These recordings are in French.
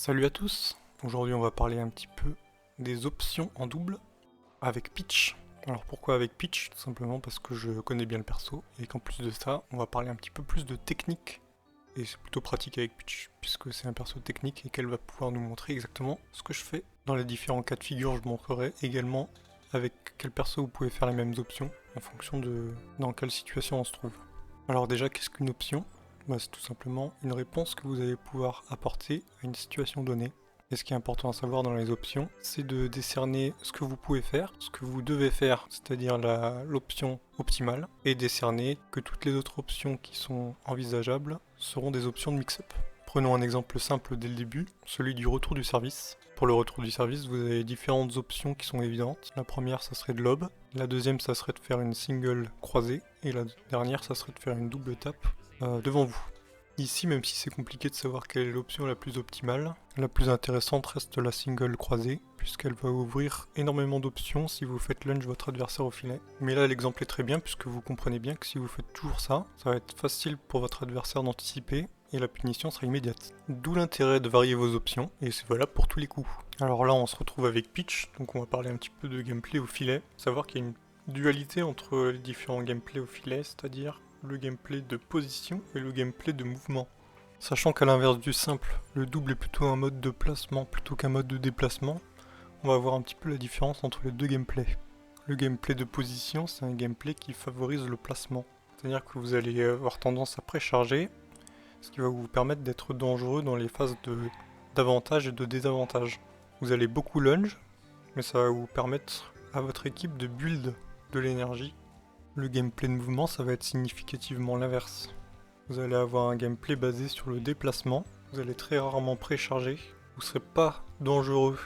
Salut à tous, aujourd'hui on va parler un petit peu des options en double avec Peach. Alors pourquoi avec Peach? Tout simplement parce que je connais bien le perso et qu'en plus de ça, on va parler un petit peu plus de technique. Et c'est plutôt pratique avec Peach, puisque c'est un perso technique et qu'elle va pouvoir nous montrer exactement ce que je fais. Dans les différents cas de figure, je montrerai également avec quel perso vous pouvez faire les mêmes options en fonction de dans quelle situation on se trouve. Alors déjà, qu'est-ce qu'une option? C'est tout simplement une réponse que vous allez pouvoir apporter à une situation donnée. Et ce qui est important à savoir dans les options, c'est de décerner ce que vous pouvez faire, ce que vous devez faire, c'est-à-dire l'option optimale, et décerner que toutes les autres options qui sont envisageables seront des options de mix-up. Prenons un exemple simple dès le début, celui du retour du service. Pour le retour du service, vous avez différentes options qui sont évidentes. La première, ça serait de lob. La deuxième, ça serait de faire une single croisée. Et la dernière, ça serait de faire une double tape devant vous. Ici, même si c'est compliqué de savoir quelle est l'option la plus optimale, la plus intéressante reste la single croisée, puisqu'elle va ouvrir énormément d'options si vous faites lunge votre adversaire au filet. Mais là, l'exemple est très bien, puisque vous comprenez bien que si vous faites toujours ça, ça va être facile pour votre adversaire d'anticiper, et la punition sera immédiate. D'où l'intérêt de varier vos options, et c'est valable pour tous les coups. Alors là, on se retrouve avec Peach, donc on va parler un petit peu de gameplay au filet, savoir qu'il y a une dualité entre les différents gameplays au filet, c'est-à-dire le gameplay de position et le gameplay de mouvement. Sachant qu'à l'inverse du simple, le double est plutôt un mode de placement plutôt qu'un mode de déplacement, on va voir un petit peu la différence entre les deux gameplays. Le gameplay de position, c'est un gameplay qui favorise le placement. C'est-à-dire que vous allez avoir tendance à précharger, ce qui va vous permettre d'être dangereux dans les phases d'avantage et de désavantage. Vous allez beaucoup lunge, mais ça va vous permettre à votre équipe de build de l'énergie. Le gameplay de mouvement, ça va être significativement l'inverse. Vous allez avoir un gameplay basé sur le déplacement, vous allez très rarement précharger, vous ne serez pas dangereux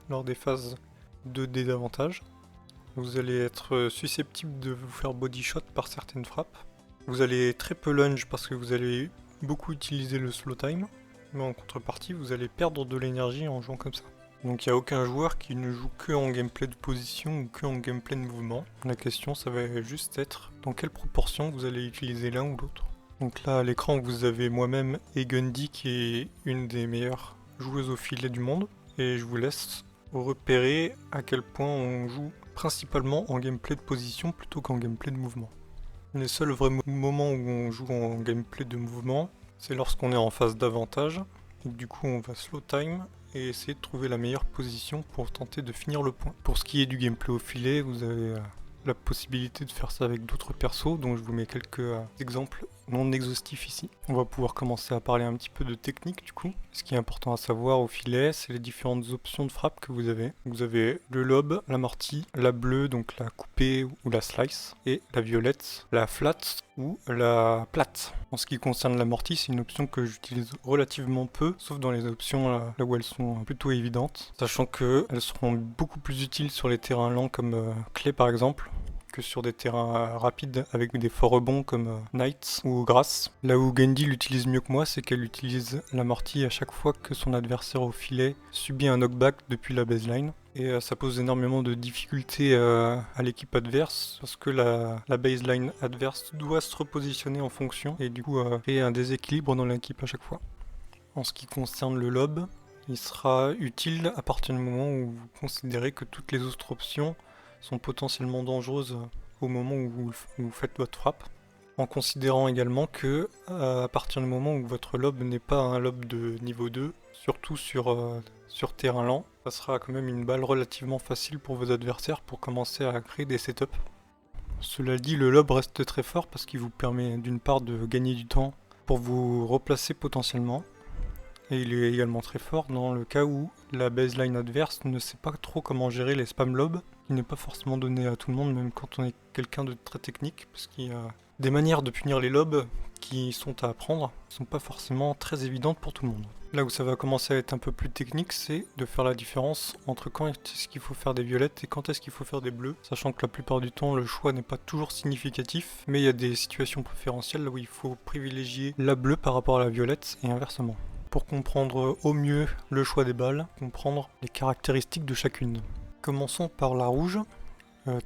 lors des phases de désavantage, vous allez être susceptible de vous faire body shot par certaines frappes, vous allez très peu lunge parce que vous allez beaucoup utiliser le slow time, mais en contrepartie vous allez perdre de l'énergie en jouant comme ça. Donc il n'y a aucun joueur qui ne joue que en gameplay de position ou que en gameplay de mouvement. La question, ça va juste être dans quelle proportion vous allez utiliser l'un ou l'autre. Donc là à l'écran vous avez moi-même et Gundy qui est une des meilleures joueuses au filet du monde. Et je vous laisse repérer à quel point on joue principalement en gameplay de position plutôt qu'en gameplay de mouvement. Les seuls vrais moments où on joue en gameplay de mouvement, c'est lorsqu'on est en phase d'avantage. Et du coup on va slow time et essayer de trouver la meilleure position pour tenter de finir le point. Pour ce qui est du gameplay au filet, vous avez la possibilité de faire ça avec d'autres persos, donc je vous mets quelques exemples non exhaustifs ici. On va pouvoir commencer à parler un petit peu de technique du coup. Ce qui est important à savoir au filet, c'est les différentes options de frappe que vous avez. Vous avez le lob, l'amorti, la bleue, donc la coupée ou la slice, et la violette, la flat ou la plate. En ce qui concerne l'amorti, c'est une option que j'utilise relativement peu, sauf dans les options là où elles sont plutôt évidentes, sachant qu'elles seront beaucoup plus utiles sur les terrains lents comme clé par exemple, que sur des terrains rapides avec des forts rebonds comme Knight ou Grass. Là où Gundy l'utilise mieux que moi, c'est qu'elle utilise l'amorti à chaque fois que son adversaire au filet subit un knockback depuis la baseline. Et ça pose énormément de difficultés à l'équipe adverse, parce que la baseline adverse doit se repositionner en fonction, et du coup créer un déséquilibre dans l'équipe à chaque fois. En ce qui concerne le lob, il sera utile à partir du moment où vous considérez que toutes les autres options sont potentiellement dangereuses au moment où vous faites votre frappe, en considérant également que à partir du moment où votre lob n'est pas un lob de niveau 2, surtout sur terrain lent, ça sera quand même une balle relativement facile pour vos adversaires pour commencer à créer des setups. Cela dit, le lob reste très fort parce qu'il vous permet d'une part de gagner du temps pour vous replacer potentiellement, et il est également très fort dans le cas où la baseline adverse ne sait pas trop comment gérer les spam lobs, qui n'est pas forcément donné à tout le monde, même quand on est quelqu'un de très technique, parce qu'il y a des manières de punir les lobs qui sont à apprendre, qui sont pas forcément très évidentes pour tout le monde. Là où ça va commencer à être un peu plus technique, c'est de faire la différence entre quand est-ce qu'il faut faire des violettes et quand est-ce qu'il faut faire des bleus, sachant que la plupart du temps le choix n'est pas toujours significatif, mais il y a des situations préférentielles là où il faut privilégier la bleue par rapport à la violette et inversement. Pour comprendre au mieux le choix des balles, comprendre les caractéristiques de chacune. Commençons par la rouge.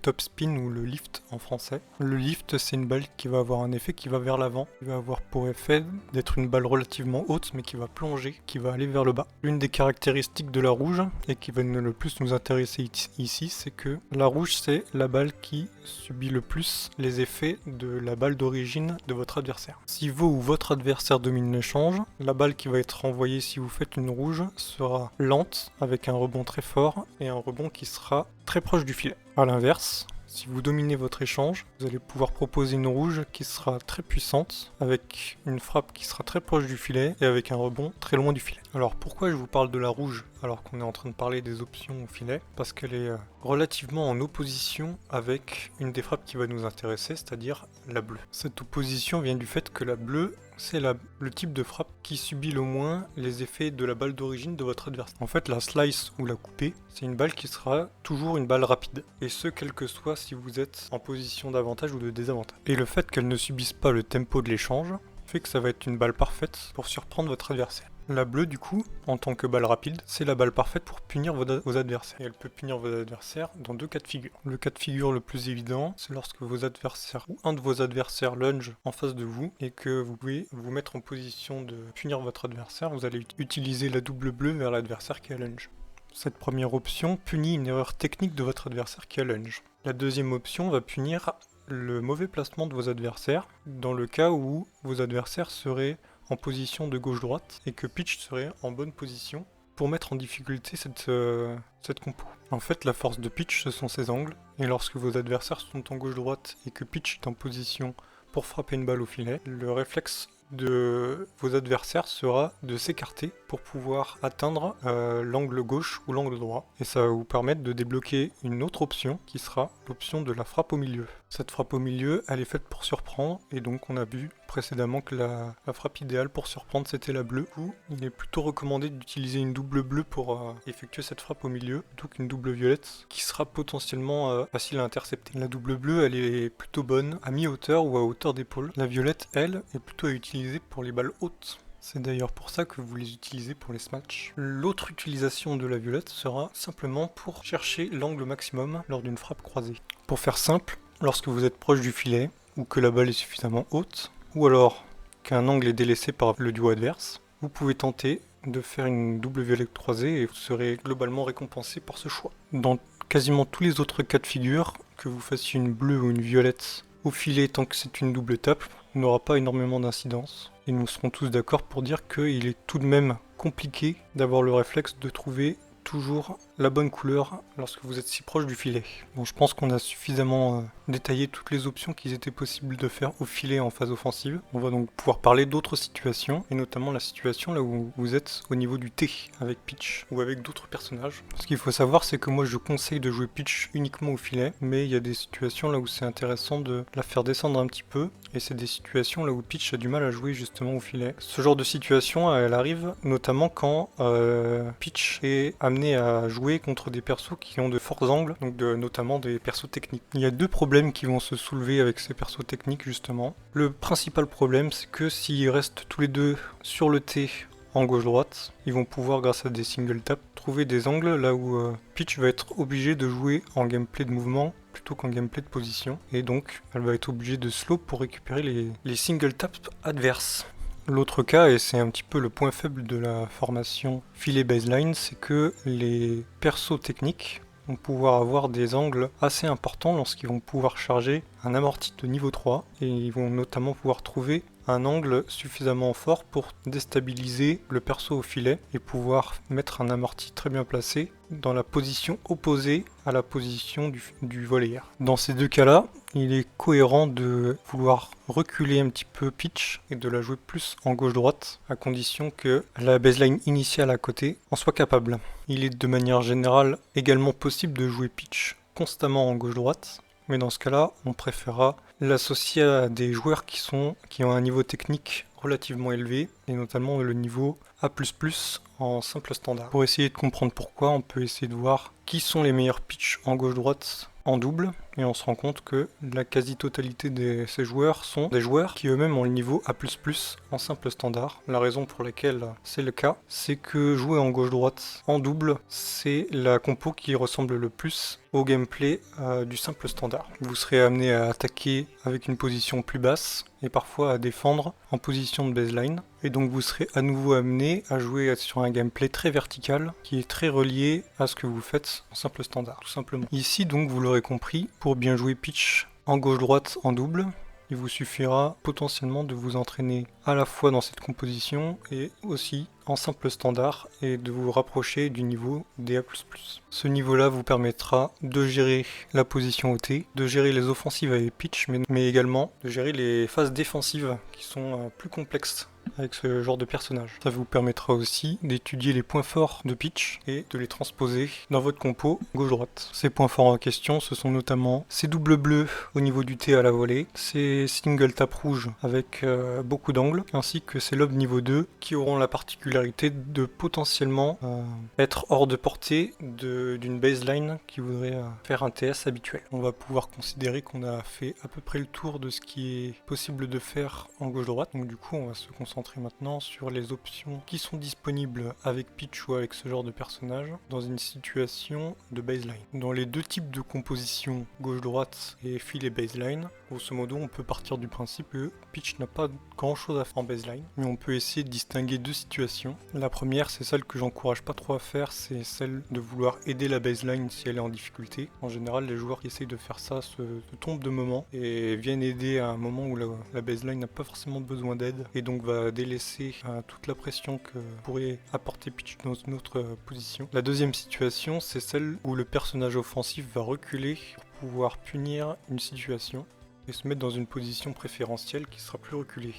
top spin ou le lift en français. Le lift, c'est une balle qui va avoir un effet qui va vers l'avant, qui va avoir pour effet d'être une balle relativement haute mais qui va plonger, qui va aller vers le bas. L'une des caractéristiques de la rouge, et qui va le plus nous intéresser ici, c'est que la rouge, c'est la balle qui subit le plus les effets de la balle d'origine de votre adversaire. Si vous ou votre adversaire domine l'échange, la balle qui va être renvoyée si vous faites une rouge sera lente, avec un rebond très fort et un rebond qui sera très proche du filet. A l'inverse, si vous dominez votre échange, vous allez pouvoir proposer une rouge qui sera très puissante, avec une frappe qui sera très proche du filet et avec un rebond très loin du filet. Alors pourquoi je vous parle de la rouge alors qu'on est en train de parler des options au filet? Parce qu'elle est relativement en opposition avec une des frappes qui va nous intéresser, c'est-à-dire la bleue. Cette opposition vient du fait que la bleue, c'est le type de frappe qui subit le moins les effets de la balle d'origine de votre adversaire. En fait, la slice ou la coupée, c'est une balle qui sera toujours une balle rapide. Et ce, quel que soit si vous êtes en position d'avantage ou de désavantage. Et le fait qu'elle ne subisse pas le tempo de l'échange fait que ça va être une balle parfaite pour surprendre votre adversaire. La bleue, du coup, en tant que balle rapide, c'est la balle parfaite pour punir vos adversaires. Et elle peut punir vos adversaires dans deux cas de figure. Le cas de figure le plus évident, c'est lorsque vos adversaires ou un de vos adversaires lunge en face de vous et que vous pouvez vous mettre en position de punir votre adversaire. Vous allez utiliser la double bleue vers l'adversaire qui a lunge. Cette première option punit une erreur technique de votre adversaire qui a lunge. La deuxième option va punir le mauvais placement de vos adversaires dans le cas où vos adversaires seraient en position de gauche-droite et que pitch serait en bonne position pour mettre en difficulté cette compo. En fait, la force de pitch, ce sont ses angles, et lorsque vos adversaires sont en gauche-droite et que pitch est en position pour frapper une balle au filet, le réflexe de vos adversaires sera de s'écarter pour pouvoir atteindre l'angle gauche ou l'angle droit. Et ça va vous permettre de débloquer une autre option qui sera l'option de la frappe au milieu. Cette frappe au milieu, elle est faite pour surprendre, et donc on a vu précédemment que la frappe idéale pour surprendre c'était la bleue, où il est plutôt recommandé d'utiliser une double bleue pour effectuer cette frappe au milieu, plutôt qu'une double violette qui sera potentiellement facile à intercepter. La double bleue, elle est plutôt bonne à mi-hauteur ou à hauteur d'épaule. La violette, elle, est plutôt à utiliser pour les balles hautes. C'est d'ailleurs pour ça que vous les utilisez pour les smash. L'autre utilisation de la violette sera simplement pour chercher l'angle maximum lors d'une frappe croisée. Pour faire simple, lorsque vous êtes proche du filet, ou que la balle est suffisamment haute, ou alors qu'un angle est délaissé par le duo adverse, vous pouvez tenter de faire une double violette croisée et vous serez globalement récompensé pour ce choix. Dans quasiment tous les autres cas de figure, que vous fassiez une bleue ou une violette au filet tant que c'est une double tape, on n'aura pas énormément d'incidence. Et nous serons tous d'accord pour dire qu'il est tout de même compliqué d'avoir le réflexe de trouver toujours la bonne couleur lorsque vous êtes si proche du filet. Bon, je pense qu'on a suffisamment détaillé toutes les options qu'il était possible de faire au filet en phase offensive. On va donc pouvoir parler d'autres situations, et notamment la situation là où vous êtes au niveau du T avec Peach ou avec d'autres personnages. Ce qu'il faut savoir, c'est que moi je conseille de jouer Peach uniquement au filet, mais il y a des situations là où c'est intéressant de la faire descendre un petit peu, et c'est des situations là où Peach a du mal à jouer justement au filet. Ce genre de situation, elle arrive notamment quand Peach est amené à jouer contre des persos qui ont de forts angles, donc notamment des persos techniques. Il y a deux problèmes qui vont se soulever avec ces persos techniques justement. Le principal problème, c'est que s'ils restent tous les deux sur le T en gauche-droite, ils vont pouvoir, grâce à des single tap, trouver des angles là où Peach va être obligée de jouer en gameplay de mouvement plutôt qu'en gameplay de position, et donc elle va être obligée de slow pour récupérer les single taps adverses. L'autre cas, et c'est un petit peu le point faible de la formation filet baseline, c'est que les persos techniques vont pouvoir avoir des angles assez importants lorsqu'ils vont pouvoir charger un amorti de niveau 3, et ils vont notamment pouvoir trouver un angle suffisamment fort pour déstabiliser le perso au filet et pouvoir mettre un amorti très bien placé dans la position opposée à la position du volleyeur. Dans ces deux cas-là, il est cohérent de vouloir reculer un petit peu Peach et de la jouer plus en gauche-droite, à condition que la baseline initiale à côté en soit capable. Il est de manière générale également possible de jouer Peach constamment en gauche-droite, mais dans ce cas-là, on préférera l'associer à des joueurs qui ont un niveau technique relativement élevé, et notamment le niveau A++ en simple standard. Pour essayer de comprendre pourquoi, on peut essayer de voir qui sont les meilleurs pitchs en gauche-droite en double, et on se rend compte que la quasi-totalité de ces joueurs sont des joueurs qui eux-mêmes ont le niveau A++ en simple standard. La raison pour laquelle c'est le cas, c'est que jouer en gauche-droite en double, c'est la compo qui ressemble le plus au gameplay du simple standard. Vous serez amené à attaquer avec une position plus basse et parfois à défendre en position de baseline. Et donc vous serez à nouveau amené à jouer sur un gameplay très vertical qui est très relié à ce que vous faites en simple standard, tout simplement. Ici donc vous l'aurez compris, pour bien jouer pitch en gauche-droite en double, il vous suffira potentiellement de vous entraîner à la fois dans cette composition et aussi en simple standard et de vous rapprocher du niveau des A++. Ce niveau-là vous permettra de gérer la position OT, de gérer les offensives avec pitch, mais également de gérer les phases défensives qui sont plus complexes avec ce genre de personnage. Ça vous permettra aussi d'étudier les points forts de pitch et de les transposer dans votre compo gauche-droite. Ces points forts en question, ce sont notamment ces doubles bleus au niveau du T à la volée, ces single tap rouges avec beaucoup d'angles, ainsi que ces lobes niveau 2 qui auront la particularité de potentiellement être hors de portée d'une baseline qui voudrait faire un TS habituel. On va pouvoir considérer qu'on a fait à peu près le tour de ce qui est possible de faire en gauche-droite, donc du coup on va se concentrer maintenant sur les options qui sont disponibles avec pitch ou avec ce genre de personnage dans une situation de baseline. Dans les deux types de composition gauche-droite et filet baseline, grosso modo on peut partir du principe que pitch n'a pas grand chose à faire en baseline, mais on peut essayer de distinguer deux situations. La première, c'est celle que j'encourage pas trop à faire, c'est celle de vouloir aider la baseline si elle est en difficulté. En général, les joueurs qui essayent de faire ça se trompent de moment et viennent aider à un moment où la baseline n'a pas forcément besoin d'aide et donc va délaisser toute la pression que pourrait apporter pitch dans une autre position. La deuxième situation, c'est celle où le personnage offensif va reculer pour pouvoir punir une situation et se mettre dans une position préférentielle qui sera plus reculée.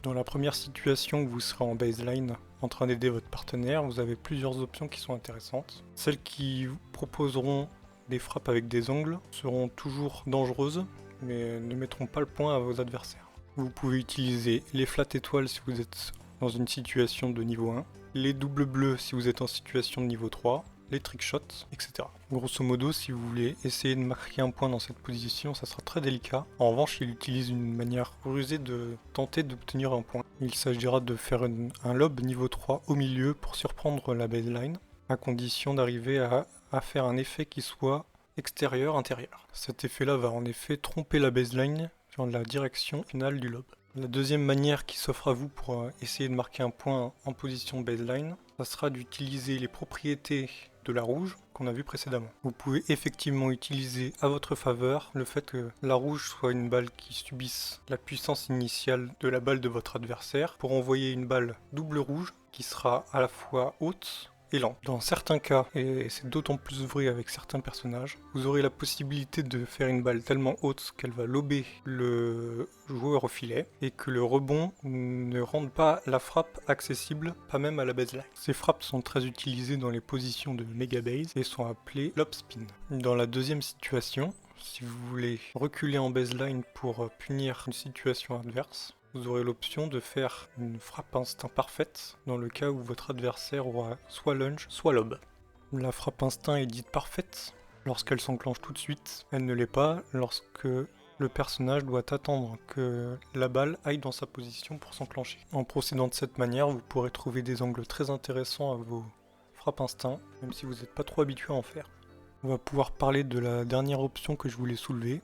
Dans la première situation où vous serez en baseline en train d'aider votre partenaire, vous avez plusieurs options qui sont intéressantes. Celles qui vous proposeront des frappes avec des angles seront toujours dangereuses, mais ne mettront pas le point à vos adversaires. Vous pouvez utiliser les flat étoiles si vous êtes dans une situation de niveau 1, les doubles bleus si vous êtes en situation de niveau 3, les trickshots, etc. Grosso modo, si vous voulez essayer de marquer un point dans cette position, ça sera très délicat. En revanche, il utilise une manière rusée de tenter d'obtenir un point. Il s'agira de faire un lob niveau 3 au milieu pour surprendre la baseline, à condition d'arriver à faire un effet qui soit extérieur-intérieur. Cet effet-là va en effet tromper la baseline sur la direction finale du lob. La deuxième manière qui s'offre à vous pour essayer de marquer un point en position baseline, ça sera d'utiliser les propriétés de la rouge qu'on a vu précédemment. Vous pouvez effectivement utiliser à votre faveur le fait que la rouge soit une balle qui subisse la puissance initiale de la balle de votre adversaire pour envoyer une balle double rouge qui sera à la fois haute et lente. Dans certains cas, et c'est d'autant plus vrai avec certains personnages, vous aurez la possibilité de faire une balle tellement haute qu'elle va lober le joueur au filet et que le rebond ne rende pas la frappe accessible, pas même à la baseline. Ces frappes sont très utilisées dans les positions de Mega Base et sont appelées lob spin. Dans la deuxième situation, si vous voulez reculer en baseline pour punir une situation adverse, vous aurez l'option de faire une frappe instinct parfaite dans le cas où votre adversaire aura soit lunge, soit lob. La frappe instinct est dite parfaite lorsqu'elle s'enclenche tout de suite. Elle ne l'est pas lorsque le personnage doit attendre que la balle aille dans sa position pour s'enclencher. En procédant de cette manière, vous pourrez trouver des angles très intéressants à vos frappes instinct, même si vous n'êtes pas trop habitué à en faire. On va pouvoir parler de la dernière option que je voulais soulever,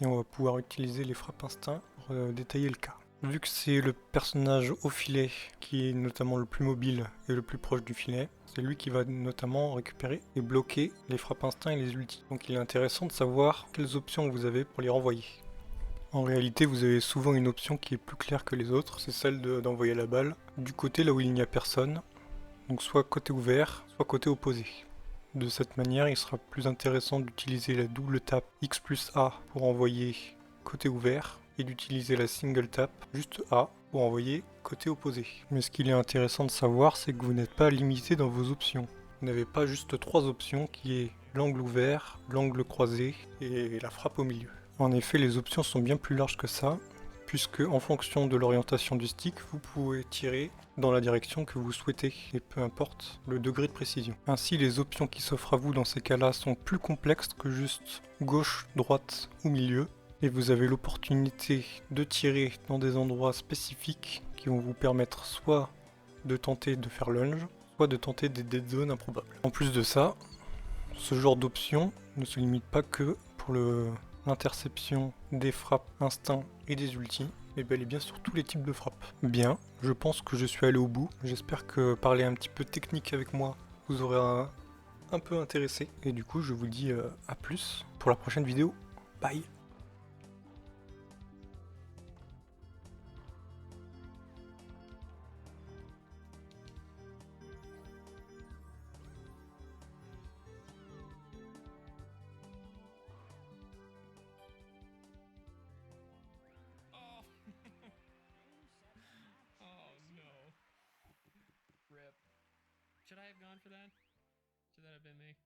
et on va pouvoir utiliser les frappes instinct pour détailler le cas. Vu que c'est le personnage au filet qui est notamment le plus mobile et le plus proche du filet, c'est lui qui va notamment récupérer et bloquer les frappes instinct et les ultis. Donc il est intéressant de savoir quelles options vous avez pour les renvoyer. En réalité, vous avez souvent une option qui est plus claire que les autres, c'est celle d'envoyer la balle du côté là où il n'y a personne, donc soit côté ouvert, soit côté opposé. De cette manière, il sera plus intéressant d'utiliser la double tape X plus A pour envoyer côté ouvert, et d'utiliser la single tap juste A pour envoyer côté opposé. Mais ce qu'il est intéressant de savoir, c'est que vous n'êtes pas limité dans vos options. Vous n'avez pas juste trois options qui est l'angle ouvert, l'angle croisé et la frappe au milieu. En effet, les options sont bien plus larges que ça, puisque en fonction de l'orientation du stick, vous pouvez tirer dans la direction que vous souhaitez, et peu importe le degré de précision. Ainsi, les options qui s'offrent à vous dans ces cas-là sont plus complexes que juste gauche, droite ou milieu, et vous avez l'opportunité de tirer dans des endroits spécifiques qui vont vous permettre soit de tenter de faire lunge, soit de tenter des dead zones improbables. En plus de ça, ce genre d'option ne se limite pas que pour l'interception des frappes instinct et des ultis, mais bel et bien sur tous les types de frappes. Bien, je pense que je suis allé au bout. J'espère que parler un petit peu technique avec moi vous aura un peu intéressé. Et du coup, je vous dis à plus pour la prochaine vidéo. Bye! Oh no. Rip. Should I have gone for that? Should that have been me?